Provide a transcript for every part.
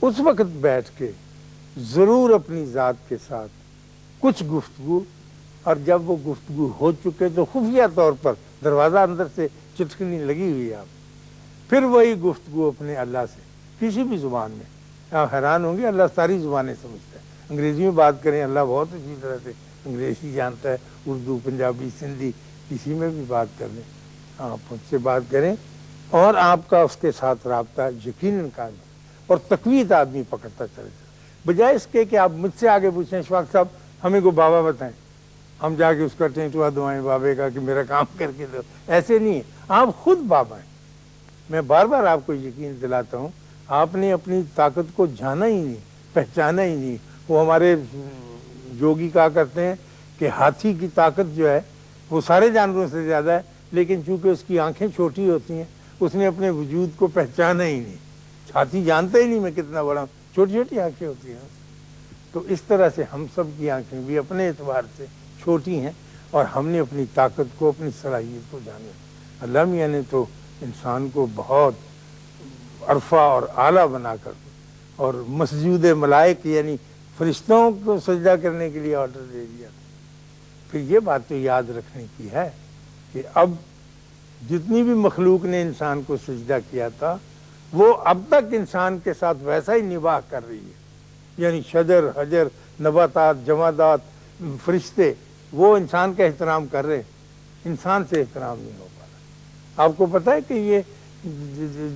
اس وقت بیٹھ کے ضرور اپنی ذات کے ساتھ کچھ گفتگو، اور جب وہ گفتگو ہو چکے تو خفیہ طور پر دروازہ اندر سے چٹکنی لگی ہوئی ہے آپ، پھر وہی گفتگو اپنے اللہ سے کسی بھی زبان میں۔ آپ حیران ہوں گے، اللہ ساری زبانیں سمجھتا ہے۔ انگریزی میں بات کریں، اللہ بہت اچھی طرح سے انگریزی جانتا ہے، اردو، پنجابی، سندھی، کسی میں بھی بات کر لیں، آپ ان سے بات کریں اور آپ کا اس کے ساتھ رابطہ یقیناً قائم ہے، اور تقویت آدمی پکڑتا چلے جائے، بجائے اس کے کہ آپ مجھ سے آگے پوچھیں اشفاق صاحب ہمیں کو بابا بتائیں، ہم جا کے اس کا ٹینٹوا دعائیں بابے کا کہ میرا کام کر کے دو۔ ایسے نہیں ہے، آپ خود بابا ہیں۔ میں بار بار آپ کو یقین دلاتا ہوں، آپ نے اپنی طاقت کو جانا ہی نہیں، پہچانا ہی نہیں۔ وہ ہمارے جوگی کہا کرتے ہیں کہ ہاتھی کی طاقت جو ہے وہ سارے جانوروں سے زیادہ ہے، لیکن چونکہ اس کی آنکھیں چھوٹی ہوتی ہیں اس نے اپنے وجود کو پہچانا ہی نہیں۔ ہاتھی جانتا ہی نہیں میں کتنا بڑا ہوں، چھوٹی چھوٹی آنکھیں ہوتی ہیں۔ تو اس طرح سے ہم سب کی آنکھیں بھی اپنے اعتبار سے چھوٹی ہیں، اور ہم نے اپنی طاقت کو، اپنی صلاحیت کو جانا۔ اللہ میاں نے تو انسان کو بہت عرفہ اور اعلیٰ بنا کر اور مسجود ملائک یعنی فرشتوں کو سجدہ کرنے کے لیے آرڈر دے دیا۔ پھر یہ بات تو یاد رکھنے کی ہے کہ اب جتنی بھی مخلوق نے انسان کو سجدہ کیا تھا وہ اب تک انسان کے ساتھ ویسا ہی نباہ کر رہی ہے، یعنی شجر، حجر، نباتات، جمادات، فرشتے، وہ انسان کا احترام کر رہے، انسان سے احترام نہیں ہو پا رہا۔ آپ کو پتہ ہے کہ یہ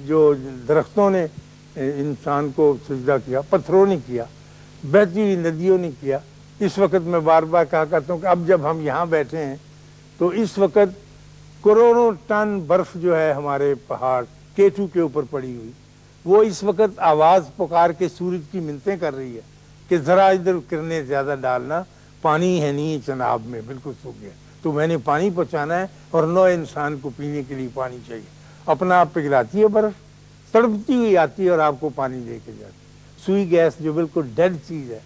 جو درختوں نے انسان کو سجدہ کیا، پتھروں نے کیا، بہتی ہوئی ندیوں نے کیا۔ اس وقت میں بار بار کہا کرتا ہوں کہ اب جب ہم یہاں بیٹھے ہیں تو اس وقت کروڑوں ٹن برف جو ہے ہمارے پہاڑ K2 کے اوپر پڑی ہوئی، وہ اس وقت آواز پکار کے سورج کی منتیں کر رہی ہے کہ ذرا ادھر کرنے زیادہ ڈالنا، پانی ہے نہیں چناب میں، بالکل سوکھ گیا، تو میں نے پانی پہنچانا ہے، اور نو انسان کو پینے کے لیے پانی چاہیے۔ اپنا آپ پگھلاتی ہے برف، تڑپتی ہوئی آتی ہے اور آپ کو پانی دے کے جاتی ہے۔ سوئی گیس جو بالکل ڈیڈ چیز ہے،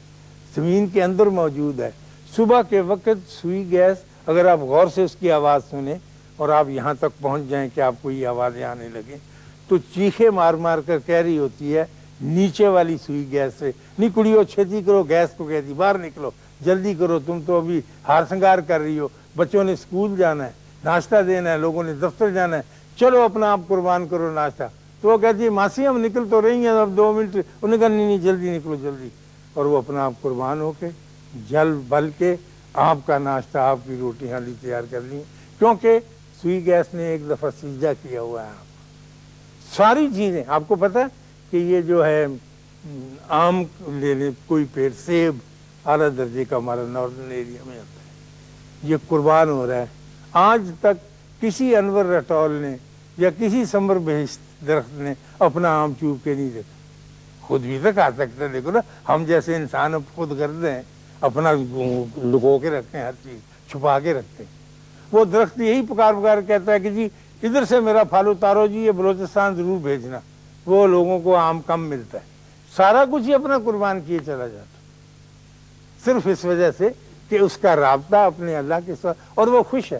زمین کے اندر موجود ہے، صبح کے وقت سوئی گیس اگر آپ غور سے اس کی آواز سنیں اور آپ یہاں تک پہنچ جائیں کہ آپ کو یہ آوازیں آنے لگیں، تو چیخے مار مار کر کہہ رہی ہوتی ہے نیچے والی سوئی گیس سے، نہیں کڑیو چھتی کرو، گیس کو کہتی باہر نکلو، جلدی کرو، تم تو ابھی ہار سنگار کر رہی ہو، بچوں نے اسکول جانا ہے، ناشتہ دینا ہے، لوگوں نے دفتر جانا ہے، چلو اپنا آپ قربان کرو ناشتہ۔ تو وہ کہتی ہے ماسی ہم نکل تو رہی ہیں، اب 2 منٹ، انہوں نے کہا نہیں جلدی نکلو جلدی، اور وہ اپنا آپ قربان ہو کے جل بل کے آپ کا ناشتہ، آپ کی روٹی حالی تیار کر لی، کیونکہ سوئی گیس نے ایک دفعہ سجدہ کیا ہوا ہے۔ آپ ساری چیزیں آپ کو پتہ ہے کہ یہ جو ہے آم لے لیں، کوئی پیڑ، سیب اعلیٰ درجے کا ہمارا ناردرن ایریا میں آتا ہے، یہ قربان ہو رہا ہے۔ آج تک کسی انور رٹول نے یا کسی سمر بہشت درخت نے اپنا آم چوب کے نہیں دیکھا، خود بھی تو کھا سکتے ہیں۔ دیکھو نا، ہم جیسے انسان اب خود کرتے ہیں، اپنا لکو کے رکھتے ہیں، ہر چیز چھپا کے رکھتے ہیں۔ وہ درخت یہی پکار پکار کہتا ہے کہ جی ادھر سے میرا پھل اتارو جی، یہ بلوچستان ضرور بھیجنا، وہ لوگوں کو آم کم ملتا ہے، سارا کچھ ہی اپنا قربان کیے چلا جاتا، صرف اس وجہ سے کہ اس کا رابطہ اپنے اللہ کے ساتھ، اور وہ خوش ہے۔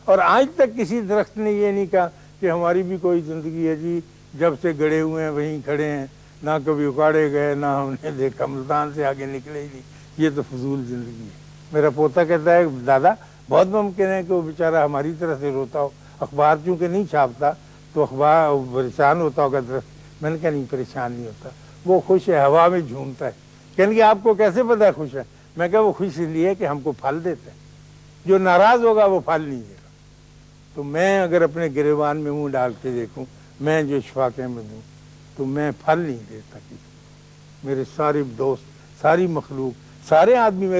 اور آج تک کسی درخت نے یہ نہیں کہا کہ ہماری بھی کوئی زندگی ہے جی، جب سے گڑے ہوئے ہیں وہیں کھڑے ہیں، نہ کبھی اکاڑے گئے، نہ ہم نے دیکھا ملتان سے آگے نکلے ہی نہیں، یہ تو فضول زندگی ہے۔ میرا پوتا کہتا ہے دادا بہت ممکن ہے کہ وہ بیچارہ ہماری طرح سے روتا ہو، اخبار چونکہ نہیں چھاپتا تو اخبار پریشان ہوتا ہوگا درخت۔ میں نے کہا نہیں پریشان نہیں ہوتا، وہ خوش ہے، ہوا میں جھومتا ہے۔ کہنے کہ آپ کو کیسے پتہ ہے خوش ہے؟ میں کہا وہ خوش اس لیے کہ ہم کو پھل دیتا ہے، جو ناراض ہوگا وہ پھل نہیں دے گا۔ تو میں اگر اپنے گریبان میں منہ ڈال کے دیکھوں، میں جو اشفاق احمد ہوں، تو میں پھل نہیں دیتا کسی کو۔ میرے سارے دوست، ساری مخلوق، سارے آدمی میرے